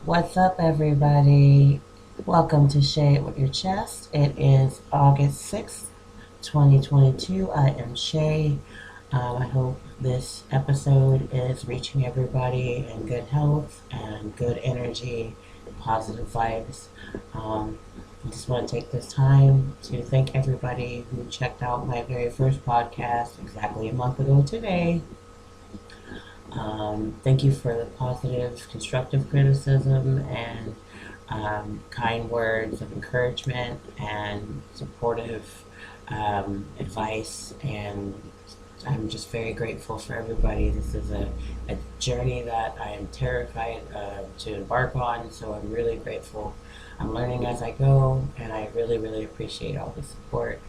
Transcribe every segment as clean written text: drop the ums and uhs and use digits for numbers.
What's up, everybody? Welcome to Share It With Your Chest. It is August 6th, 2022. I am Shay. I hope this episode is reaching everybody in good health and good energy, positive vibes. I just want to take this time to thank everybody who checked out my very first podcast exactly a month ago today. Thank you for the positive, constructive criticism and kind words of encouragement and supportive advice. And I'm just very grateful for everybody. This is a journey that I am terrified to embark on, so I'm really grateful. I'm learning as I go, and I really, really appreciate all the support.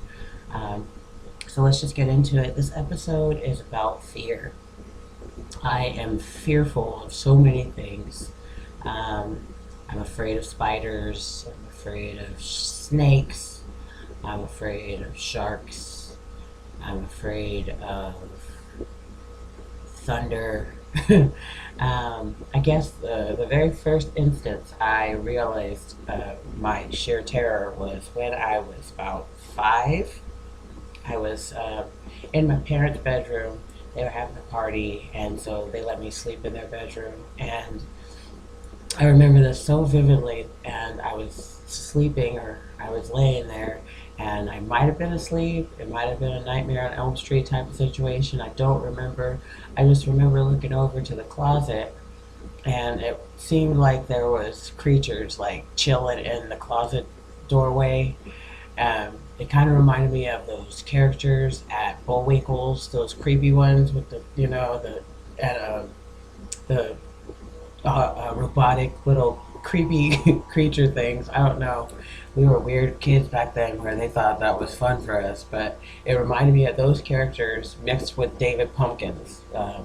Um, so let's just get into it. This episode is about fear. I am fearful of so many things. Um, I'm afraid of spiders. I'm afraid of snakes. I'm afraid of sharks. I'm afraid of thunder. I guess the very first instance I realized my sheer terror was when I was about 5. I was in my parents' bedroom. They were having a party, and so they let me sleep in their bedroom. And I remember this so vividly. And I was sleeping, or I was laying there, and I might have been asleep. It might have been a Nightmare on Elm Street type of situation. I don't remember. I just remember looking over to the closet, and it seemed like there was creatures like chilling in the closet doorway. It kind of reminded me of those characters at Bullwinkle's, those creepy ones with the robotic little creepy creature things. I don't know. We were weird kids back then where they thought that was fun for us, but it reminded me of those characters mixed with David Pumpkins.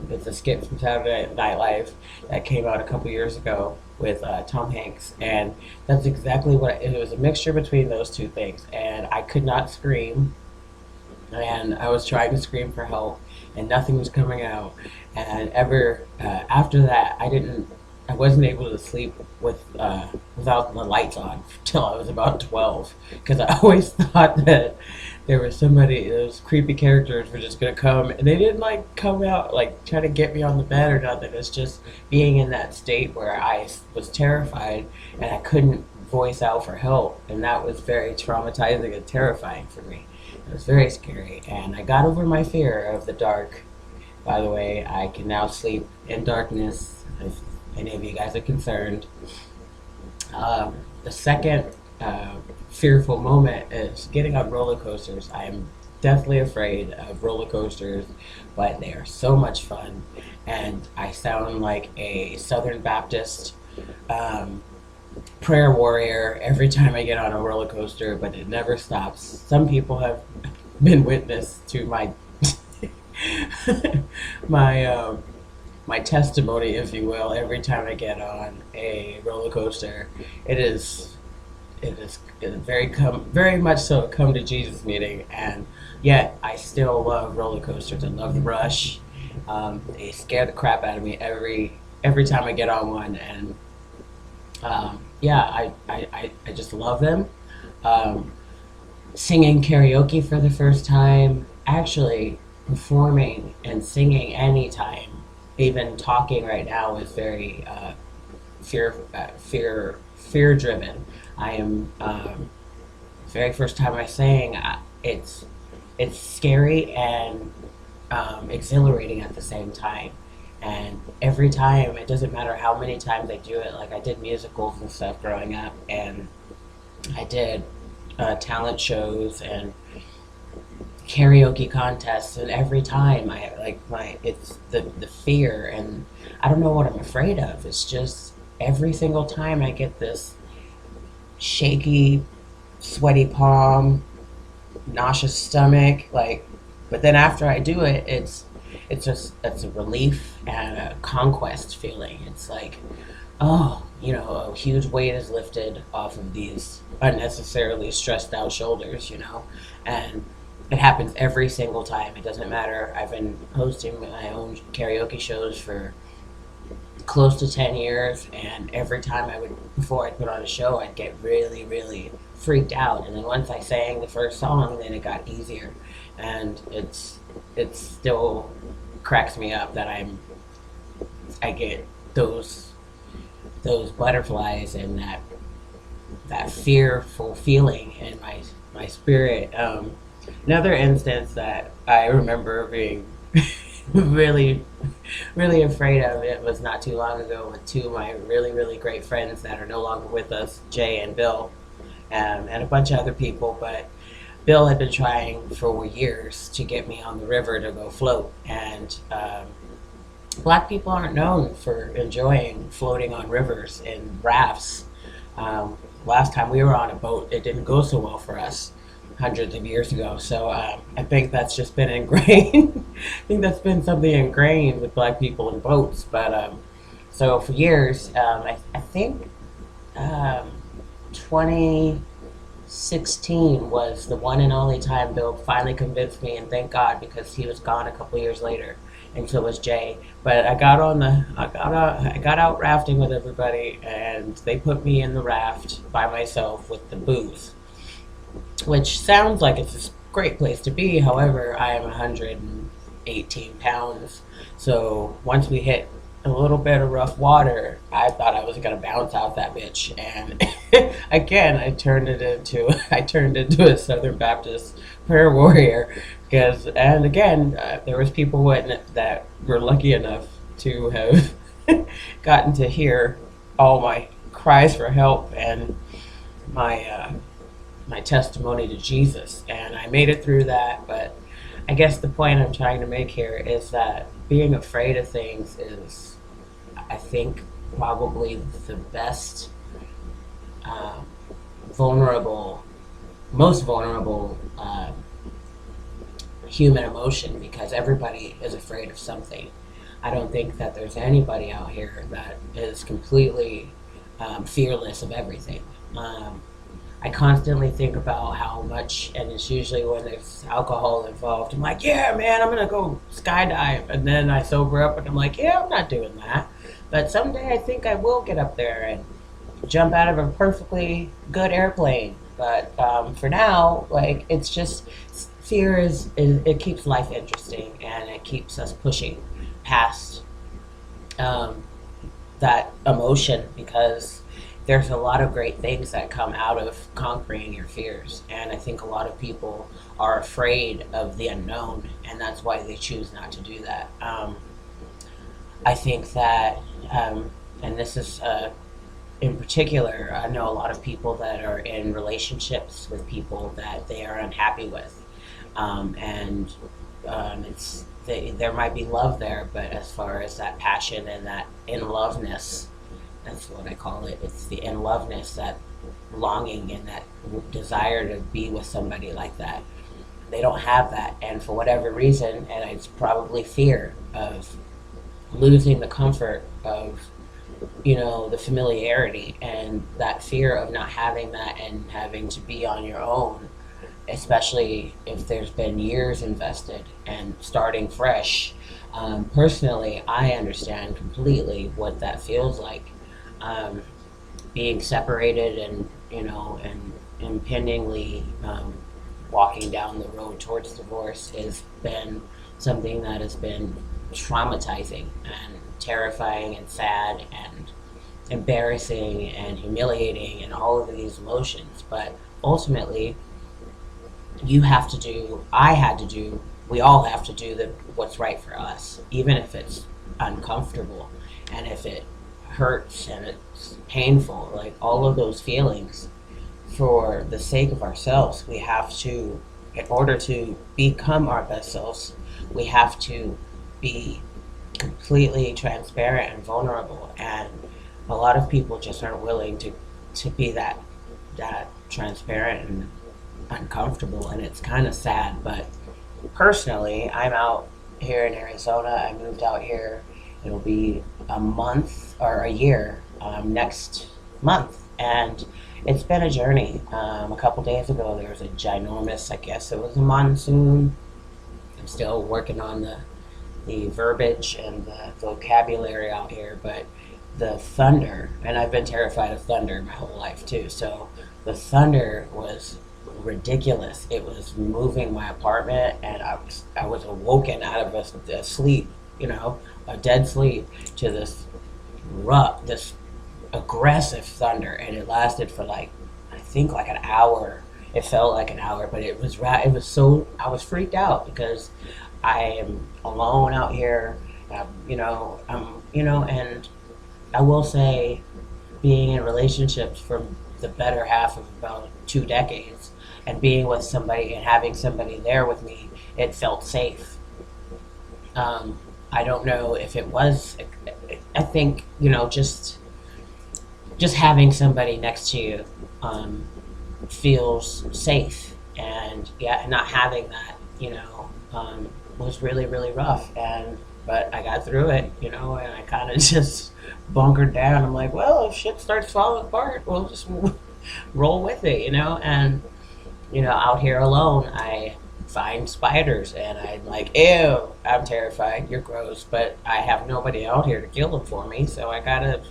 It's a skit from Saturday Night Live that came out a couple years ago with Tom Hanks, and that's exactly what it was, a mixture between those two things. And I could not scream, and I was trying to scream for help, and nothing was coming out. And ever after that, I wasn't able to sleep without the lights on till I was about 12, because I always thought that there was somebody, those creepy characters were just gonna come, and they didn't like come out like try to get me on the bed or nothing. It's just being in that state where I was terrified and I couldn't voice out for help, and that was very traumatizing and terrifying for me. It was very scary, and I got over my fear of the dark. By the way, I can now sleep in darkness if any of you guys are concerned. The second fearful moment is getting on roller coasters. I am deathly afraid of roller coasters, but they are so much fun. And I sound like a Southern Baptist um, prayer warrior every time I get on a roller coaster, but it never stops. Some people have been witness to my my my testimony, if you will, every time I get on a roller coaster. It is it is very much so a come to Jesus meeting, and yet I still love roller coasters. I love the rush. They scare the crap out of me every time I get on one, and yeah, I just love them. Um, Singing karaoke for the first time, actually performing and singing anytime, even talking right now is very fear driven. I am very first time I sang, it's scary and exhilarating at the same time. And every time, it doesn't matter how many times I do it. Like I did musicals and stuff growing up, and I did talent shows and karaoke contests, and every time I like my it's the fear, and I don't know what I'm afraid of. It's just every single time I get this shaky, sweaty palm, nauseous stomach, like, but then after I do it, it's a relief and a conquest feeling. It's like, oh, a huge weight is lifted off of these unnecessarily stressed out shoulders. And it happens every single time. It doesn't matter. I've been hosting my own karaoke shows for close to 10 years, and every time I would, before I'd put on a show, I'd get really, really freaked out. And then once I sang the first song, then it got easier. And it still cracks me up that I get those butterflies and that fearful feeling in my spirit. Another instance that I remember being really, really afraid of, it was not too long ago with two of my really, really great friends that are no longer with us, Jay and Bill, and a bunch of other people. But Bill had been trying for years to get me on the river to go float, and black people aren't known for enjoying floating on rivers in rafts. Last time we were on a boat, it didn't go so well for us hundreds of years ago. So I think that's just been ingrained. I think that's been something ingrained with black people in boats. But so for years, I think um, 2016 was the one and only time Bill finally convinced me, and thank God, because he was gone a couple years later, and so was Jay. But I got out rafting with everybody, and they put me in the raft by myself with the booze, which sounds like it's a great place to be. However, I am 118 pounds, so once we hit a little bit of rough water, I thought I was gonna bounce out that bitch, and again, I turned into a Southern Baptist prayer warrior, because, and again, there was people that were lucky enough to have gotten to hear all my cries for help and my my testimony to Jesus, and I made it through that. But I guess the point I'm trying to make here is that being afraid of things is, I think, probably the best, uh, vulnerable, most vulnerable human emotion, because everybody is afraid of something. I don't think that there's anybody out here that is completely fearless of everything. I constantly think about how much, and it's usually when there's alcohol involved, I'm like, yeah, man, I'm gonna go skydive. And then I sober up and I'm like, yeah, I'm not doing that. But someday I think I will get up there and jump out of a perfectly good airplane. But for now, like, it's just, fear is it keeps life interesting, and it keeps us pushing past um, that emotion, because there's a lot of great things that come out of conquering your fears. And I think a lot of people are afraid of the unknown, and that's why they choose not to do that. I think that, and this is in particular, I know a lot of people that are in relationships with people that they are unhappy with, and there might be love there, but as far as that passion and that in loveness, that's what I call it. It's the in loveness, that longing and that desire to be with somebody like that. They don't have that, and for whatever reason, and it's probably fear of losing the comfort of, the familiarity, and that fear of not having that and having to be on your own, especially if there's been years invested and starting fresh. Personally, I understand completely what that feels like. Um, Being separated, and and impendingly walking down the road towards divorce has been something that has been traumatizing and terrifying and sad and embarrassing and humiliating and all of these emotions. But ultimately, I had to do, we all have to do what's right for us, even if it's uncomfortable, and if it hurts and it's painful, like all of those feelings. For the sake of ourselves, we have to, in order to become our best selves, we have to be completely transparent and vulnerable. And a lot of people just aren't willing to be that transparent and uncomfortable, and it's kind of sad. But personally, I'm out here in Arizona. I moved out here. It'll be a month or a year next month, and it's been a journey. A couple days ago, there was a ginormous, I guess it was a monsoon. I'm still working on the verbiage and the vocabulary out here, but the thunder, and I've been terrified of thunder my whole life too. So the thunder was ridiculous. It was moving my apartment, and I was awoken out of a sleep, a dead sleep, to this aggressive thunder, and it lasted for like, I think, like an hour. It felt like an hour, but it was so, I was freaked out because I am alone out here. And I will say, being in relationships for the better half of about 2 decades, and being with somebody and having somebody there with me, it felt safe. Um, I don't know if it was. I think, just having somebody next to you, um, feels safe, and yeah, not having that, was really really rough. And but I got through it, and I kind of just bunkered down. I'm like, well, if shit starts falling apart, we'll just roll with it, and out here alone, I find spiders, and I'm like, ew, I'm terrified, you're gross, but I have nobody out here to kill them for me, so I gotta,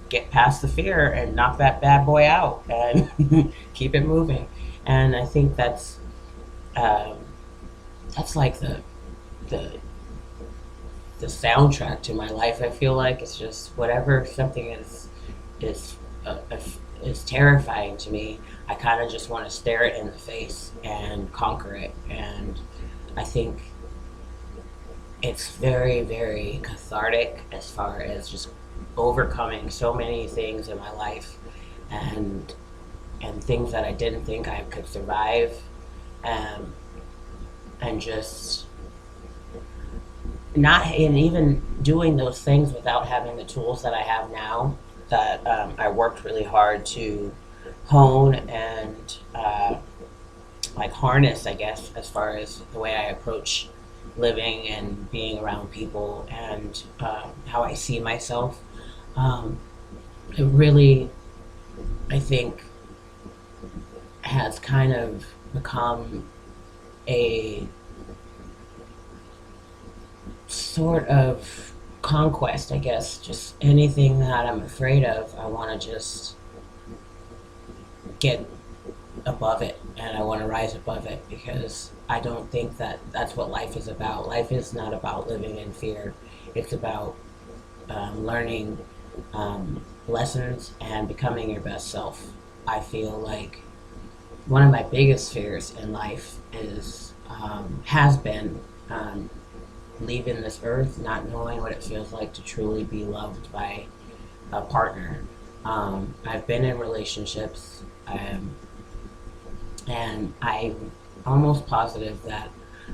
get past the fear and knock that bad boy out and keep it moving. And I think um, that's like the the soundtrack to my life. I feel like it's just whatever something is is terrifying to me. I kind of just want to stare it in the face and conquer it. And I think it's very very cathartic as far as just overcoming so many things in my life, and things that I didn't think I could survive, um, and just not, and even doing those things without having the tools that I have now, that I worked really hard to hone and like harness, I guess, as far as the way I approach living and being around people, and how I see myself. Um, it really, I think, has kind of become a sort of conquest, I guess. Just anything that I'm afraid of, I want to just get above it, and I want to rise above it, because I don't think that that's what life is about. Life is not about living in fear. It's about learning lessons and becoming your best self. I feel like one of my biggest fears in life has been leaving this earth, not knowing what it feels like to truly be loved by a partner. I've been in relationships, and I'm almost positive that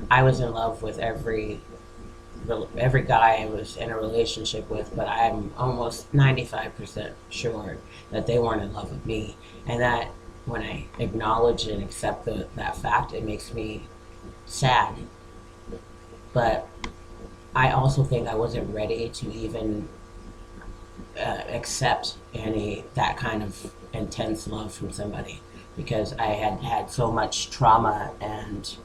I was in love with every guy I was in a relationship with, but I'm almost 95% sure that they weren't in love with me. And that, when I acknowledge and accept that fact, it makes me sad. But I also think I wasn't ready to even accept any that kind of intense love from somebody, because I had had so much trauma, and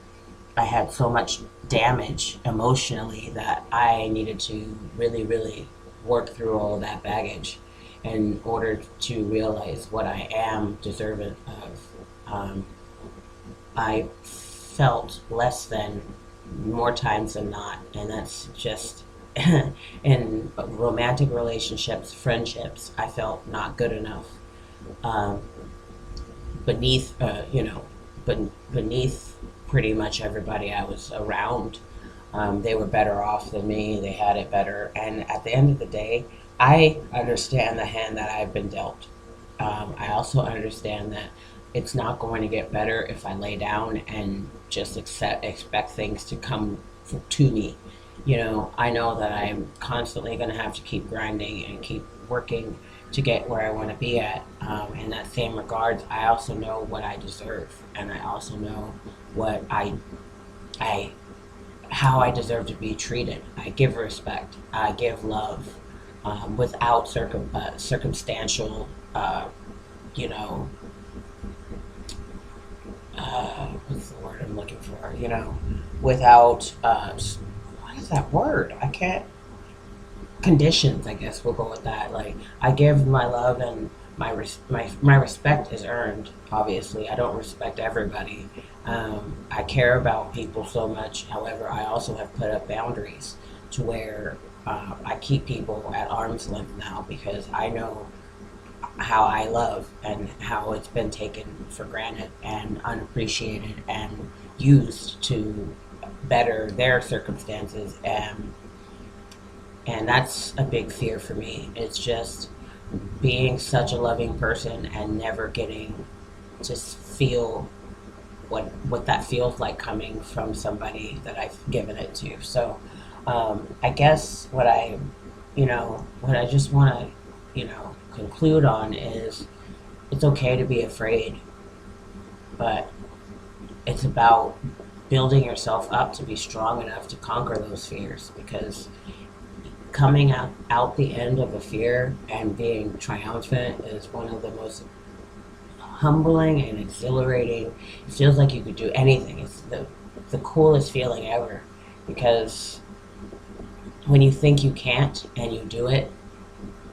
I had so much damage emotionally, that I needed to really, really work through all of that baggage in order to realize what I am deserving of. I felt less than more times than not, and that's just in romantic relationships, friendships. I felt not good enough, um, beneath, beneath pretty much everybody I was around. They were better off than me. They had it better, and at the end of the day, I understand the hand that I've been dealt. I also understand that it's not going to get better if I lay down and just expect things to come to me. I know that I'm constantly going to have to keep grinding and keep working to get where I want to be at. In that same regards, I also know what I deserve, and I also know what I how I deserve to be treated. I give respect. I give love, without circumstantial, you know, what's the word I'm looking for? Without what's that word? I can't, conditions, I guess we'll go with that. Like, I give my love, and my respect is earned. Obviously, I don't respect everybody. I care about people so much. However, I also have put up boundaries to where I keep people at arm's length now, because I know how I love and how it's been taken for granted and unappreciated and used to better their circumstances. And that's a big fear for me. It's just being such a loving person and never getting to feel what that feels like coming from somebody that I've given it to. So I guess what I just want to, conclude on is, it's okay to be afraid, but it's about building yourself up to be strong enough to conquer those fears, because coming out the end of a fear and being triumphant is one of the most humbling and exhilarating. It feels like you could do anything. It's the coolest feeling ever, because when you think you can't and you do it,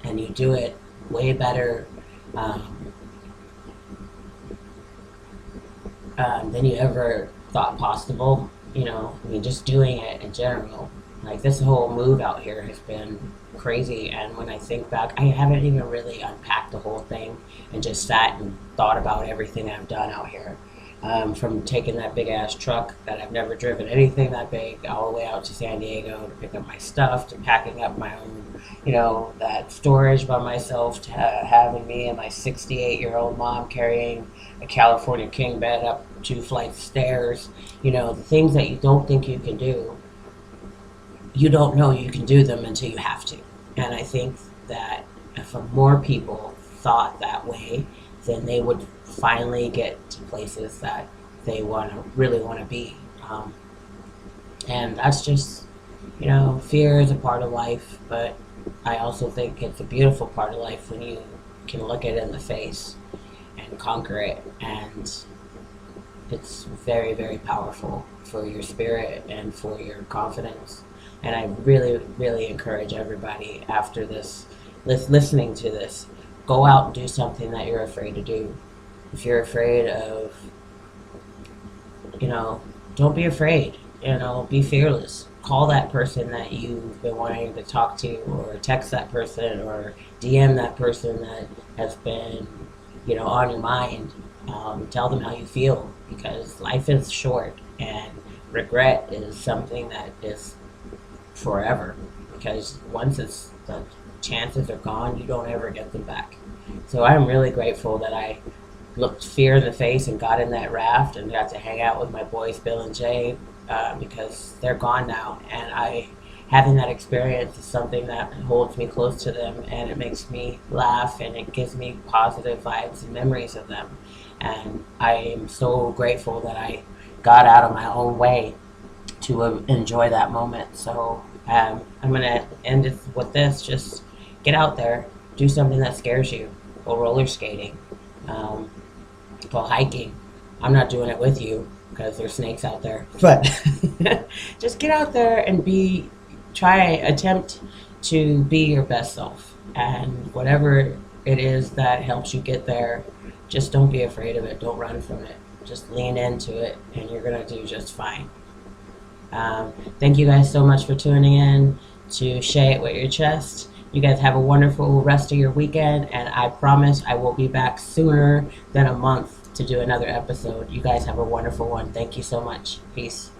and you do it way better than you ever thought possible. I mean, just doing it in general. Like, this whole move out here has been crazy, and when I think back, I haven't even really unpacked the whole thing and just sat and thought about everything I've done out here. From taking that big ass truck that I've never driven anything that big all the way out to San Diego to pick up my stuff, to packing up my own, that storage by myself, to having me and my 68-year-old mom carrying a California king bed up 2 flights of stairs. The things that you don't think you can do, you don't know you can do them until you have to. And I think that if more people thought that way, then they would finally get to places that they really want to be. And that's just, fear is a part of life, but I also think it's a beautiful part of life when you can look it in the face and conquer it. And it's very, very powerful for your spirit and for your confidence. And I really, really encourage everybody after this, listening to this, go out and do something that you're afraid to do. If you're afraid of, don't be afraid. Be fearless. Call that person that you've been wanting to talk to, or text that person, or DM that person that has been, on your mind. Tell them how you feel, because life is short, and regret is something that is forever, because once the chances are gone, you don't ever get them back. So I'm really grateful that I looked fear in the face and got in that raft and got to hang out with my boys Bill and Jay, because they're gone now, and having that experience is something that holds me close to them, and it makes me laugh, and it gives me positive vibes and memories of them. And I am so grateful that I got out of my own way to enjoy that moment. So I'm going to end it with this. Just get out there, do something that scares you. Go roller skating, go hiking. I'm not doing it with you because there's snakes out there, but just get out there and attempt to be your best self, and whatever it is that helps you get there, just don't be afraid of it. Don't run from it. Just lean into it, and you're going to do just fine. Thank you guys so much for tuning in to Shay It With Your Chest. You guys have a wonderful rest of your weekend, and I promise I will be back sooner than a month to do another episode. You guys have a wonderful one. Thank you so much. Peace.